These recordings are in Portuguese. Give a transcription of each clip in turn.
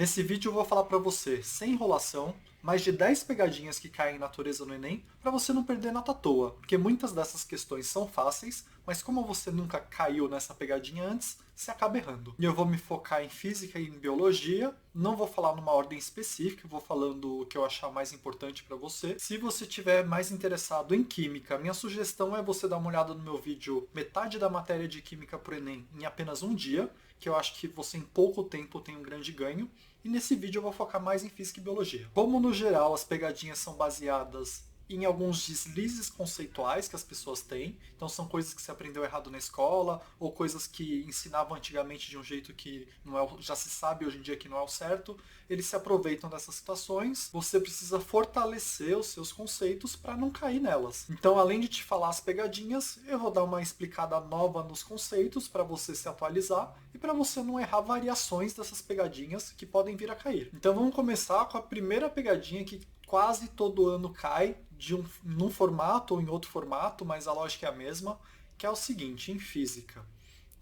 Nesse vídeo eu vou falar para você, sem enrolação, mais de 10 pegadinhas que caem em natureza no Enem para você não perder nota à toa, porque muitas dessas questões são fáceis, mas como você nunca caiu nessa pegadinha antes, você acaba errando. E eu vou me focar em física e em biologia, não vou falar numa ordem específica, vou falando o que eu achar mais importante para você. Se você estiver mais interessado em química, minha sugestão é você dar uma olhada no meu vídeo Metade da Matéria de Química para o Enem em apenas um dia, que eu acho que você em pouco tempo tem um grande ganho. E nesse vídeo eu vou focar mais em física e biologia. Como no geral as pegadinhas são baseadas em alguns deslizes conceituais que as pessoas têm, então são coisas que se aprendeu errado na escola, ou coisas que ensinavam antigamente de um jeito que não é, já se sabe hoje em dia que não é o certo, eles se aproveitam dessas situações, você precisa fortalecer os seus conceitos para não cair nelas. Então, além de te falar as pegadinhas, eu vou dar uma explicada nova nos conceitos para você se atualizar e para você não errar variações dessas pegadinhas que podem vir a cair. Então vamos começar com a primeira pegadinha que quase todo ano cai num formato ou em outro formato, mas a lógica é a mesma, que é o seguinte, em física.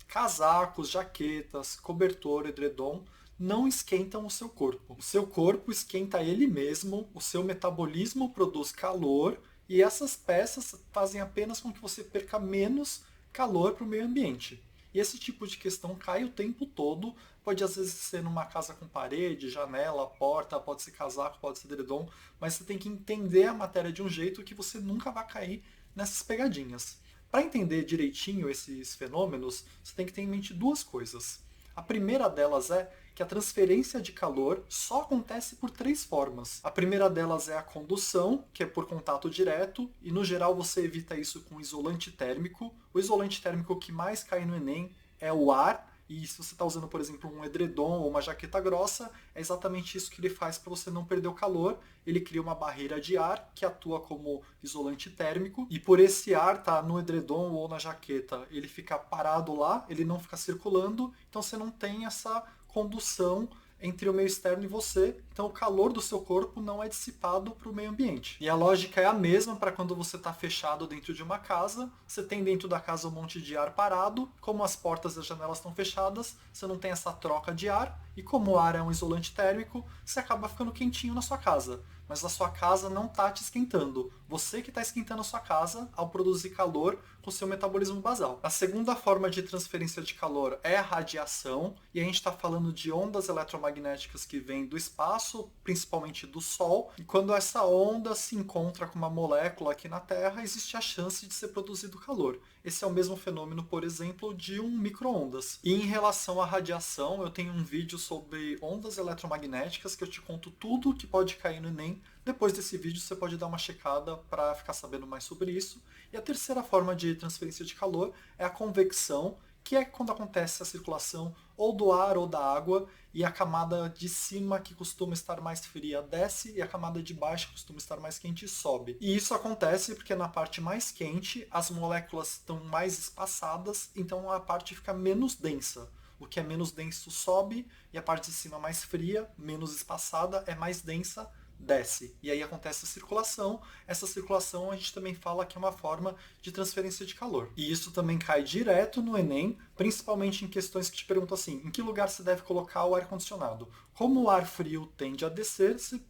Casacos, jaquetas, cobertor, edredom não esquentam o seu corpo. O seu corpo esquenta ele mesmo, o seu metabolismo produz calor e essas peças fazem apenas com que você perca menos calor para o meio ambiente. E esse tipo de questão cai o tempo todo, pode às vezes ser numa casa com parede, janela, porta, pode ser casaco, pode ser edredom, mas você tem que entender a matéria de um jeito que você nunca vai cair nessas pegadinhas. Para entender direitinho esses fenômenos, você tem que ter em mente duas coisas. A primeira delas é que a transferência de calor só acontece por três formas. A primeira delas é a condução, que é por contato direto, e no geral você evita isso com isolante térmico. O isolante térmico que mais cai no Enem é o ar, e se você está usando, por exemplo, um edredom ou uma jaqueta grossa, é exatamente isso que ele faz para você não perder o calor. Ele cria uma barreira de ar que atua como isolante térmico, e por esse ar tá no edredom ou na jaqueta, ele fica parado lá, ele não fica circulando, então você não tem essa condução entre o meio externo e você, então o calor do seu corpo não é dissipado para o meio ambiente. E a lógica é a mesma para quando você está fechado dentro de uma casa, você tem dentro da casa um monte de ar parado, como as portas e as janelas estão fechadas, você não tem essa troca de ar, e como o ar é um isolante térmico, você acaba ficando quentinho na sua casa. Mas a sua casa não está te esquentando. Você que está esquentando a sua casa ao produzir calor com o seu metabolismo basal. A segunda forma de transferência de calor é a radiação, e a gente está falando de ondas eletromagnéticas que vêm do espaço, principalmente do Sol, e quando essa onda se encontra com uma molécula aqui na Terra, existe a chance de ser produzido calor. Esse é o mesmo fenômeno, por exemplo, de um micro-ondas. E em relação à radiação, eu tenho um vídeo sobre ondas eletromagnéticas que eu te conto tudo que pode cair no Enem. Depois desse vídeo você pode dar uma checada para ficar sabendo mais sobre isso. E a terceira forma de transferência de calor é a convecção, que é quando acontece a circulação ou do ar ou da água e a camada de cima, que costuma estar mais fria, desce e a camada de baixo, que costuma estar mais quente, sobe. E isso acontece porque na parte mais quente as moléculas estão mais espaçadas, então a parte fica menos densa. O que é menos denso sobe e a parte de cima mais fria, menos espaçada, é mais densa, desce. E aí acontece a circulação. Essa circulação a gente também fala que é uma forma de transferência de calor. E isso também cai direto no Enem, principalmente em questões que te perguntam assim, em que lugar se deve colocar o ar-condicionado? Como o ar frio tende a descer, se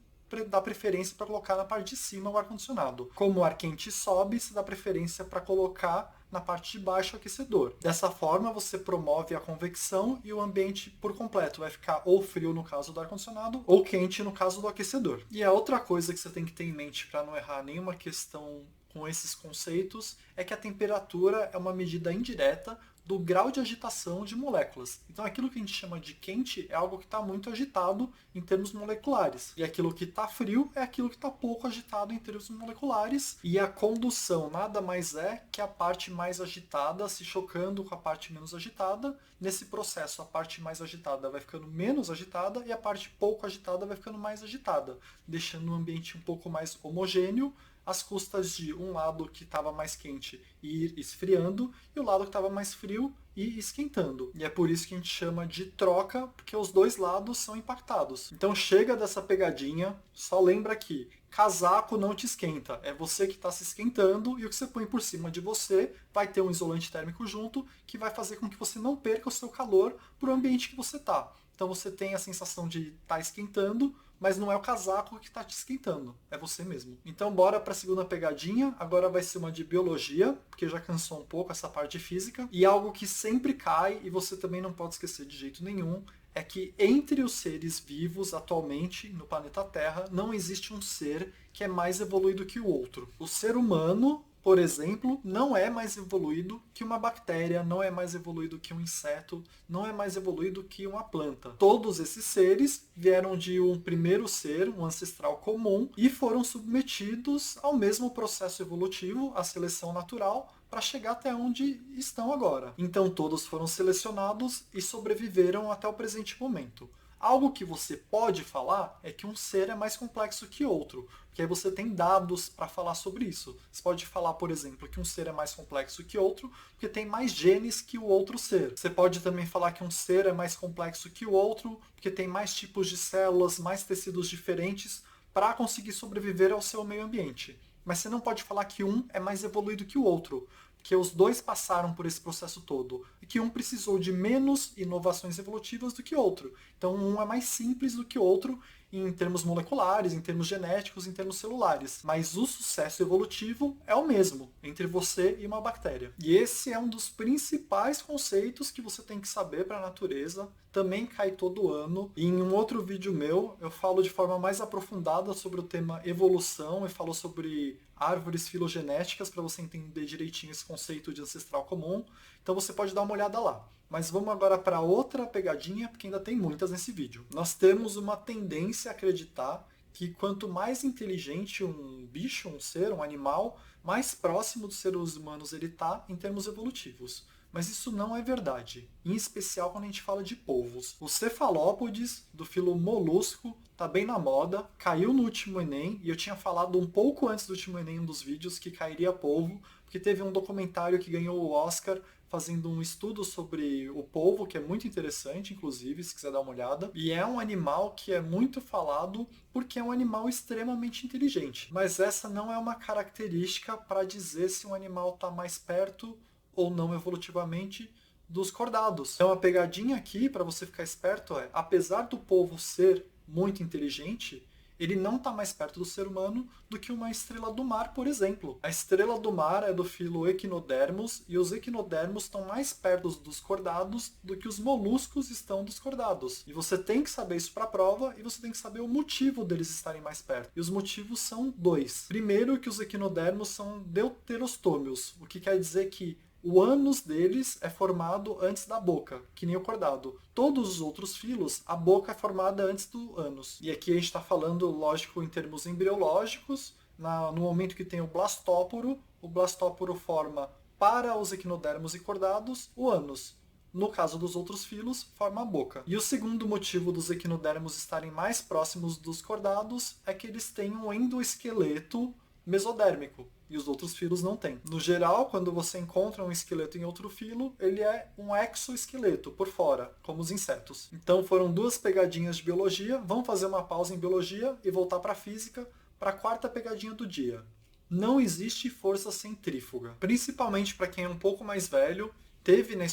dá preferência para colocar na parte de cima o ar-condicionado. Como o ar quente sobe, se dá preferência para colocar na parte de baixo o aquecedor. Dessa forma, você promove a convecção e o ambiente por completo vai ficar ou frio no caso do ar-condicionado ou quente no caso do aquecedor. E a outra coisa que você tem que ter em mente para não errar nenhuma questão com esses conceitos é que a temperatura é uma medida indireta do grau de agitação de moléculas. Então aquilo que a gente chama de quente é algo que está muito agitado em termos moleculares. E aquilo que está frio é aquilo que está pouco agitado em termos moleculares. E a condução nada mais é que a parte mais agitada se chocando com a parte menos agitada. Nesse processo, a parte mais agitada vai ficando menos agitada e a parte pouco agitada vai ficando mais agitada, deixando o ambiente um pouco mais homogêneo, às custas de um lado que estava mais quente ir esfriando e o lado que estava mais frio ir esquentando. E é por isso que a gente chama de troca, porque os dois lados são impactados. Então chega dessa pegadinha, só lembra que casaco não te esquenta, é você que está se esquentando e o que você põe por cima de você vai ter um isolante térmico junto que vai fazer com que você não perca o seu calor para o ambiente que você está. então você tem a sensação de estar esquentando, mas não é o casaco que está te esquentando, é você mesmo. Então bora para a segunda pegadinha, agora vai ser uma de biologia, porque já cansou um pouco essa parte de física, e algo que sempre cai, e você também não pode esquecer de jeito nenhum, é que entre os seres vivos atualmente no planeta Terra não existe um ser que é mais evoluído que o outro. O ser humano, por exemplo, não é mais evoluído que uma bactéria, não é mais evoluído que um inseto, não é mais evoluído que uma planta. Todos esses seres vieram de um primeiro ser, um ancestral comum, e foram submetidos ao mesmo processo evolutivo, a seleção natural, para chegar até onde estão agora. Então todos foram selecionados e sobreviveram até o presente momento. Algo que você pode falar é que um ser é mais complexo que outro, porque aí você tem dados para falar sobre isso. Você pode falar, por exemplo, que um ser é mais complexo que outro, porque tem mais genes que o outro ser. Você pode também falar que um ser é mais complexo que o outro, porque tem mais tipos de células, mais tecidos diferentes, para conseguir sobreviver ao seu meio ambiente. Mas você não pode falar que um é mais evoluído que o outro, porque os dois passaram por esse processo todo, e que um precisou de menos inovações evolutivas do que o outro. Então um é mais simples do que o outro em termos moleculares, em termos genéticos, em termos celulares. Mas o sucesso evolutivo é o mesmo entre você e uma bactéria. E esse é um dos principais conceitos que você tem que saber para a natureza. Também cai todo ano. E em um outro vídeo meu, eu falo de forma mais aprofundada sobre o tema evolução e falo sobre árvores filogenéticas para você entender direitinho esse conceito de ancestral comum. Então você pode dar uma olhada lá. Mas vamos agora para outra pegadinha, porque ainda tem muitas nesse vídeo. Nós temos uma tendência a acreditar que quanto mais inteligente um bicho, um ser, um animal, mais próximo dos seres humanos ele está em termos evolutivos. Mas isso não é verdade, em especial quando a gente fala de polvos. Os cefalópodes, do filo molusco, tá bem na moda, caiu no último Enem, e eu tinha falado um pouco antes do último Enem, um dos vídeos, que cairia polvo, porque teve um documentário que ganhou o Oscar fazendo um estudo sobre o polvo, que é muito interessante, inclusive, se quiser dar uma olhada. E é um animal que é muito falado porque é um animal extremamente inteligente. Mas essa não é uma característica para dizer se um animal está mais perto ou não evolutivamente dos cordados. Então a pegadinha aqui, para você ficar esperto, é, apesar do polvo ser muito inteligente, ele não está mais perto do ser humano do que uma estrela do mar, por exemplo. A estrela do mar é do filo Echinodermus, e os equinodermos estão mais perto dos cordados do que os moluscos estão dos cordados. E você tem que saber isso para a prova, e você tem que saber o motivo deles estarem mais perto. E os motivos são dois. Primeiro, que os equinodermos são deuterostômios, o que quer dizer que o ânus deles é formado antes da boca, que nem o cordado. Todos os outros filos, a boca é formada antes do ânus. E aqui a gente está falando, lógico, em termos embriológicos. No momento que tem o blastóporo forma, para os equinodermos e cordados, o ânus. No caso dos outros filos, forma a boca. E o segundo motivo dos equinodermos estarem mais próximos dos cordados é que eles têm um endoesqueleto mesodérmico, e os outros filos não têm. No geral, quando você encontra um esqueleto em outro filo, ele é um exoesqueleto, por fora, como os insetos. Então foram duas pegadinhas de biologia, vamos fazer uma pausa em biologia e voltar para a física, para a quarta pegadinha do dia. Não existe força centrífuga. Principalmente para quem é um pouco mais velho,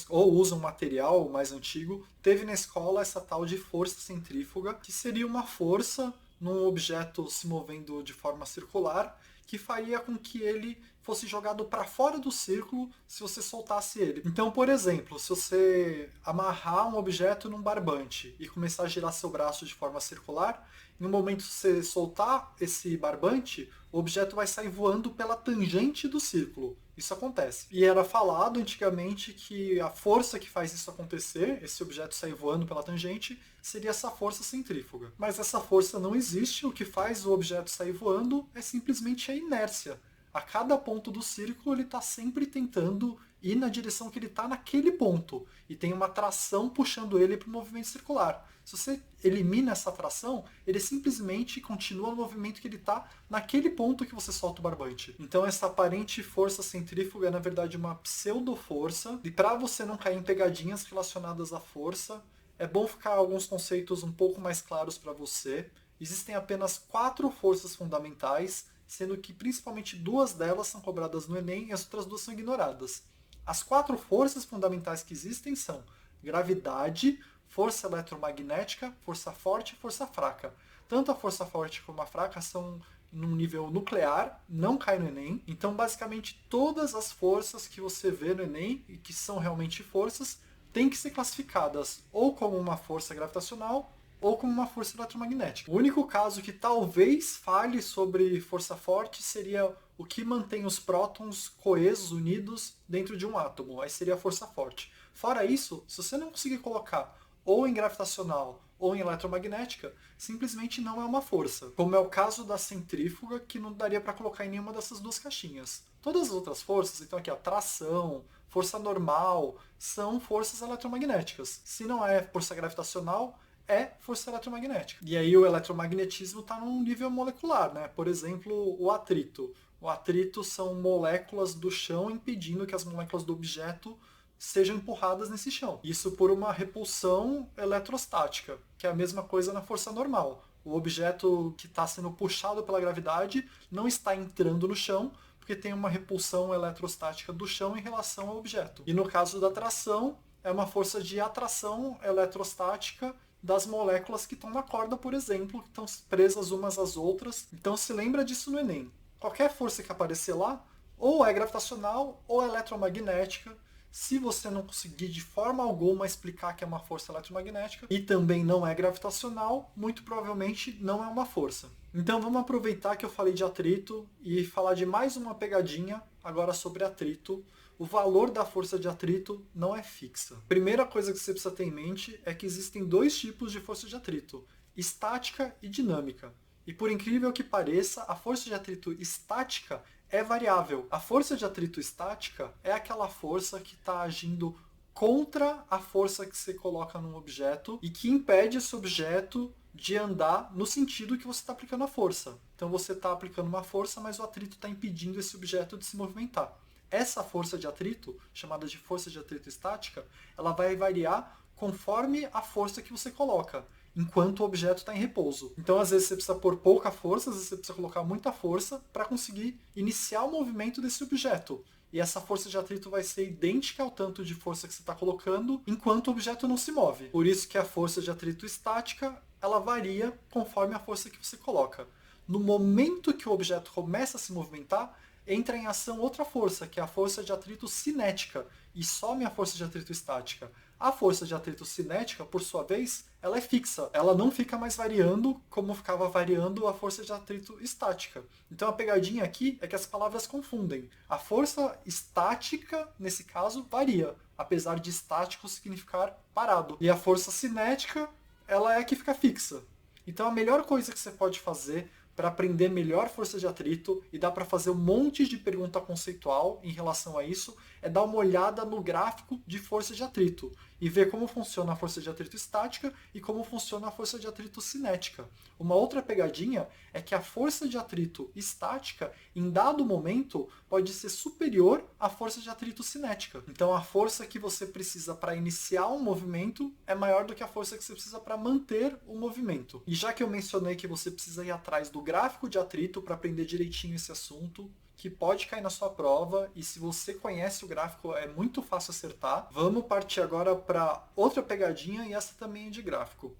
ou usa um material mais antigo, teve na escola essa tal de força centrífuga, que seria uma força num objeto se movendo de forma circular, que faria com que ele fosse jogado para fora do círculo se você soltasse ele. Então, por exemplo, se você amarrar um objeto num barbante e começar a girar seu braço de forma circular, em um momento que você soltar esse barbante, o objeto vai sair voando pela tangente do círculo. Isso acontece. E era falado antigamente que a força que faz isso acontecer, esse objeto sair voando pela tangente, seria essa força centrífuga. Mas essa força não existe, o que faz o objeto sair voando é simplesmente a inércia. A cada ponto do círculo ele está sempre tentando ir na direção que ele está naquele ponto. E tem uma tração puxando ele para o movimento circular. Se você elimina essa tração, ele simplesmente continua no movimento que ele está naquele ponto que você solta o barbante. Então essa aparente força centrífuga é na verdade uma pseudo-força. E para você não cair em pegadinhas relacionadas à força, é bom ficar alguns conceitos um pouco mais claros para você. Existem apenas 4 forças fundamentais, sendo que principalmente 2 delas são cobradas no Enem e as outras 2 são ignoradas. As 4 forças fundamentais que existem são gravidade, força eletromagnética, força forte e força fraca. Tanto a força forte como a fraca são num nível nuclear, não cai no Enem. Então, basicamente, todas as forças que você vê no Enem, e que são realmente forças, têm que ser classificadas ou como uma força gravitacional ou como uma força eletromagnética. O único caso que talvez fale sobre força forte seria o que mantém os prótons coesos, unidos, dentro de um átomo. Aí seria a força forte. Fora isso, se você não conseguir colocar ou em gravitacional ou em eletromagnética, simplesmente não é uma força. Como é o caso da centrífuga, que não daria para colocar em nenhuma dessas duas caixinhas. Todas as outras forças, então aqui a tração, força normal, são forças eletromagnéticas. Se não é força gravitacional, é força eletromagnética. E aí o eletromagnetismo está num nível molecular, né? Por exemplo, o atrito. O atrito são moléculas do chão impedindo que as moléculas do objeto sejam empurradas nesse chão. Isso por uma repulsão eletrostática, que é a mesma coisa na força normal. O objeto que está sendo puxado pela gravidade não está entrando no chão, porque tem uma repulsão eletrostática do chão em relação ao objeto. E no caso da tração, é uma força de atração eletrostática das moléculas que estão na corda, por exemplo, que estão presas umas às outras. Então se lembra disso no Enem. Qualquer força que aparecer lá, ou é gravitacional ou é eletromagnética. Se você não conseguir de forma alguma explicar que é uma força eletromagnética e também não é gravitacional, muito provavelmente não é uma força. Então vamos aproveitar que eu falei de atrito e falar de mais uma pegadinha agora sobre atrito. O valor da força de atrito não é fixa. Primeira coisa que você precisa ter em mente é que existem dois tipos de força de atrito, estática e dinâmica. E por incrível que pareça, a força de atrito estática é variável. A força de atrito estática é aquela força que está agindo contra a força que você coloca num objeto e que impede esse objeto de andar no sentido que você está aplicando a força. Então você está aplicando uma força, mas o atrito está impedindo esse objeto de se movimentar. Essa força de atrito, chamada de força de atrito estática, ela vai variar conforme a força que você coloca, enquanto o objeto está em repouso. Então, às vezes, você precisa pôr pouca força, às vezes você precisa colocar muita força para conseguir iniciar o movimento desse objeto. E essa força de atrito vai ser idêntica ao tanto de força que você está colocando, enquanto o objeto não se move. Por isso que a força de atrito estática, ela varia conforme a força que você coloca. No momento que o objeto começa a se movimentar, entra em ação outra força, que é a força de atrito cinética, e some a força de atrito estática. A força de atrito cinética, por sua vez, ela é fixa. Ela não fica mais variando como ficava variando a força de atrito estática. Então a pegadinha aqui é que as palavras confundem. A força estática, nesse caso, varia, apesar de estático significar parado. E a força cinética, ela é a que fica fixa. Então a melhor coisa que você pode fazer para aprender melhor força de atrito, e dá para fazer um monte de pergunta conceitual em relação a isso, é dar uma olhada no gráfico de força de atrito e ver como funciona a força de atrito estática e como funciona a força de atrito cinética. Uma outra pegadinha é que a força de atrito estática, em dado momento, pode ser superior à força de atrito cinética. Então a força que você precisa para iniciar um movimento é maior do que a força que você precisa para manter o movimento. E já que eu mencionei que você precisa ir atrás do gráfico de atrito para aprender direitinho esse assunto, que pode cair na sua prova, e se você conhece o gráfico é muito fácil acertar. Vamos partir agora para outra pegadinha, e essa também é de gráfico.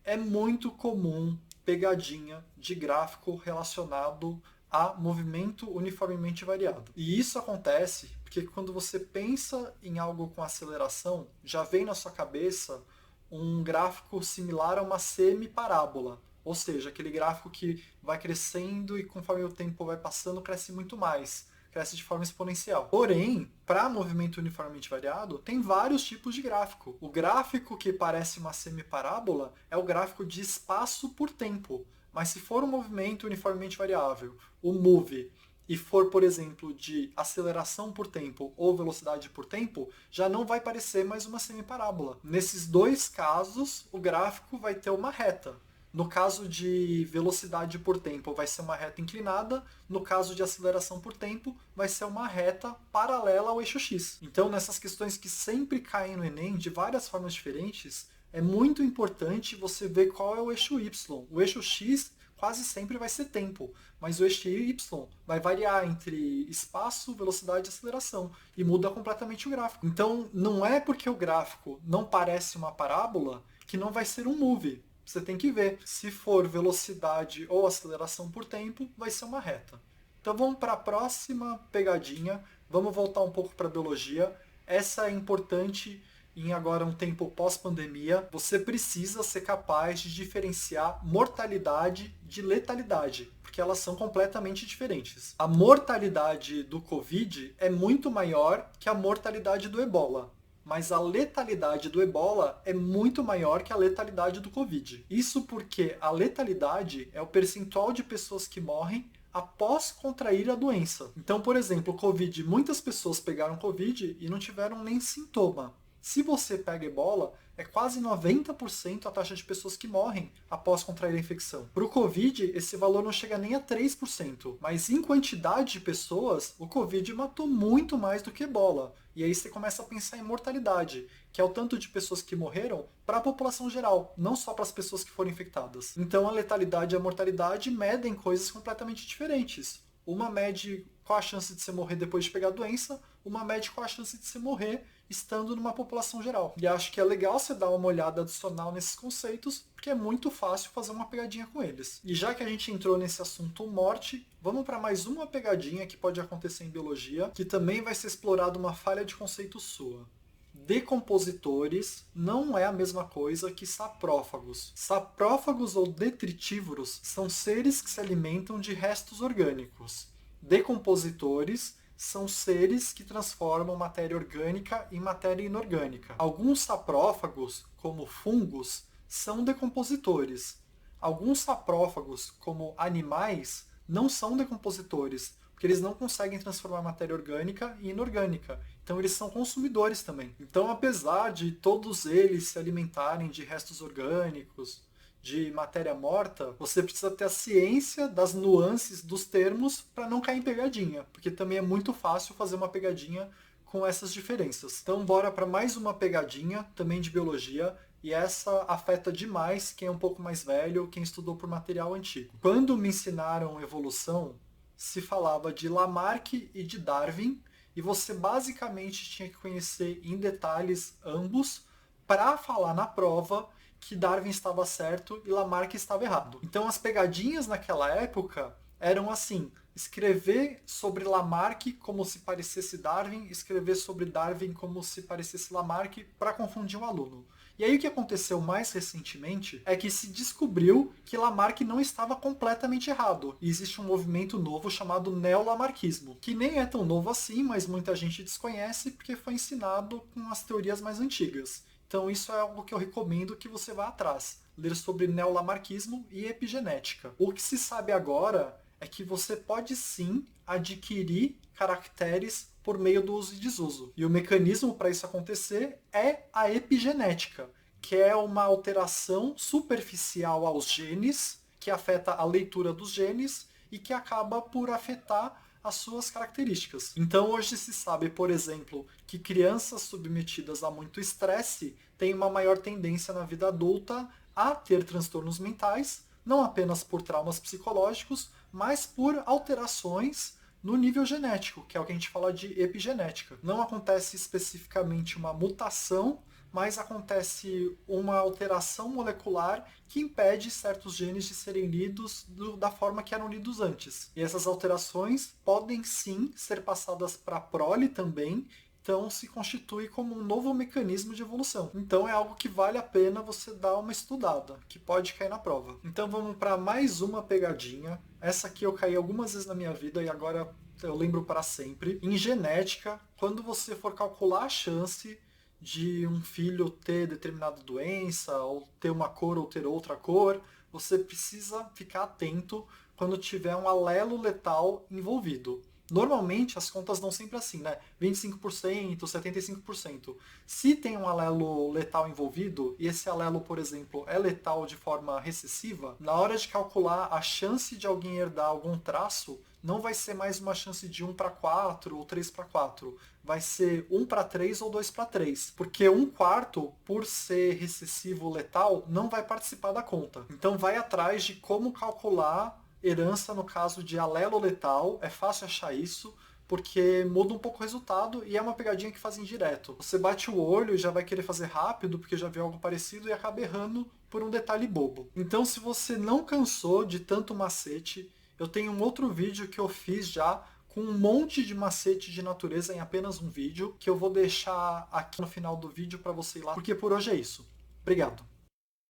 É muito comum pegadinha de gráfico relacionado a movimento uniformemente variado. E isso acontece porque quando você pensa em algo com aceleração, já vem na sua cabeça um gráfico similar a uma semiparábola. Ou seja, aquele gráfico que vai crescendo e conforme o tempo vai passando, cresce muito mais. Cresce de forma exponencial. Porém, para movimento uniformemente variado, tem vários tipos de gráfico. O gráfico que parece uma semiparábola é o gráfico de espaço por tempo. Mas se for um movimento uniformemente variável, o move, e for, por exemplo, de aceleração por tempo ou velocidade por tempo, já não vai parecer mais uma semiparábola. Nesses dois casos, o gráfico vai ter uma reta. No caso de velocidade por tempo, vai ser uma reta inclinada. No caso de aceleração por tempo, vai ser uma reta paralela ao eixo X. Então, nessas questões que sempre caem no Enem, de várias formas diferentes, é muito importante você ver qual é o eixo Y. O eixo X quase sempre vai ser tempo, mas o eixo Y vai variar entre espaço, velocidade e aceleração, e muda completamente o gráfico. Então, não é porque o gráfico não parece uma parábola que não vai ser um move. Você tem que ver. Se for velocidade ou aceleração por tempo, vai ser uma reta. Então vamos para a próxima pegadinha. Vamos voltar um pouco para a biologia. Essa é importante em agora um tempo pós-pandemia. Você precisa ser capaz de diferenciar mortalidade de letalidade, porque elas são completamente diferentes. A mortalidade do Covid é muito maior que a mortalidade do Ebola. Mas a letalidade do Ebola é muito maior que a letalidade do Covid. Isso porque a letalidade é o percentual de pessoas que morrem após contrair a doença. Então, por exemplo, o Covid, muitas pessoas pegaram Covid e não tiveram nem sintoma. Se você pega Ebola, é quase 90% a taxa de pessoas que morrem após contrair a infecção. Para o Covid, esse valor não chega nem a 3%, mas em quantidade de pessoas, o Covid matou muito mais do que Ebola. E aí você começa a pensar em mortalidade, que é o tanto de pessoas que morreram para a população geral, não só para as pessoas que foram infectadas. Então a letalidade e a mortalidade medem coisas completamente diferentes. Uma mede qual a chance de você morrer depois de pegar a doença, uma mede qual a chance de você morrer estando numa população geral. E acho que é legal você dar uma olhada adicional nesses conceitos, porque é muito fácil fazer uma pegadinha com eles. E já que a gente entrou nesse assunto morte, vamos para mais uma pegadinha que pode acontecer em biologia, que também vai ser explorada uma falha de conceito sua. Decompositores não é a mesma coisa que saprófagos. Saprófagos ou detritívoros são seres que se alimentam de restos orgânicos. Decompositores são seres que transformam matéria orgânica em matéria inorgânica. Alguns saprófagos, como fungos, são decompositores. Alguns saprófagos, como animais, não são decompositores, porque eles não conseguem transformar matéria orgânica em inorgânica. Então eles são consumidores também. Então, apesar de todos eles se alimentarem de restos orgânicos, de matéria morta, você precisa ter a ciência das nuances dos termos para não cair em pegadinha, porque também é muito fácil fazer uma pegadinha com essas diferenças. Então bora para mais uma pegadinha, também de biologia, e essa afeta demais quem é um pouco mais velho, quem estudou por material antigo. Quando me ensinaram evolução, se falava de Lamarck e de Darwin, e você basicamente tinha que conhecer em detalhes ambos para falar na prova que Darwin estava certo e Lamarck estava errado. Então as pegadinhas naquela época eram assim: escrever sobre Lamarck como se parecesse Darwin, escrever sobre Darwin como se parecesse Lamarck, para confundir um aluno. E aí o que aconteceu mais recentemente é que se descobriu que Lamarck não estava completamente errado. E existe um movimento novo chamado neolamarquismo, que nem é tão novo assim, mas muita gente desconhece porque foi ensinado com as teorias mais antigas. Então isso é algo que eu recomendo que você vá atrás, ler sobre neolamarquismo e epigenética. O que se sabe agora é que você pode sim adquirir caracteres por meio do uso e desuso. E o mecanismo para isso acontecer é a epigenética, que é uma alteração superficial aos genes, que afeta a leitura dos genes e que acaba por afetar as suas características. Então hoje se sabe, por exemplo, que crianças submetidas a muito estresse têm uma maior tendência na vida adulta a ter transtornos mentais, não apenas por traumas psicológicos, mas por alterações no nível genético, que é o que a gente fala de epigenética. Não acontece especificamente uma mutação, mas acontece uma alteração molecular que impede certos genes de serem lidos da forma que eram lidos antes. E essas alterações podem sim ser passadas para a prole também, então se constitui como um novo mecanismo de evolução. Então é algo que vale a pena você dar uma estudada, que pode cair na prova. Então vamos para mais uma pegadinha. Essa aqui eu caí algumas vezes na minha vida e agora eu lembro para sempre. Em genética, quando você for calcular a chance de um filho ter determinada doença, ou ter uma cor ou ter outra cor, você precisa ficar atento quando tiver um alelo letal envolvido. Normalmente as contas dão sempre assim, né? 25%, 75%. Se tem um alelo letal envolvido, e esse alelo, por exemplo, é letal de forma recessiva, na hora de calcular a chance de alguém herdar algum traço, não vai ser mais uma chance de 1/4 ou 3/4. Vai ser 1/3 ou 2/3. Porque 1/4, por ser recessivo letal, não vai participar da conta. Então vai atrás de como calcular herança no caso de alelo letal. É fácil achar isso. porque muda um pouco o resultado e é uma pegadinha que fazem direto. Você bate o olho e já vai querer fazer rápido porque já viu algo parecido e acaba errando por um detalhe bobo. Então, se você não cansou de tanto macete, eu tenho um outro vídeo que eu fiz já com um monte de macete de natureza em apenas um vídeo, que eu vou deixar aqui no final do vídeo para você ir lá, porque por hoje é isso. Obrigado.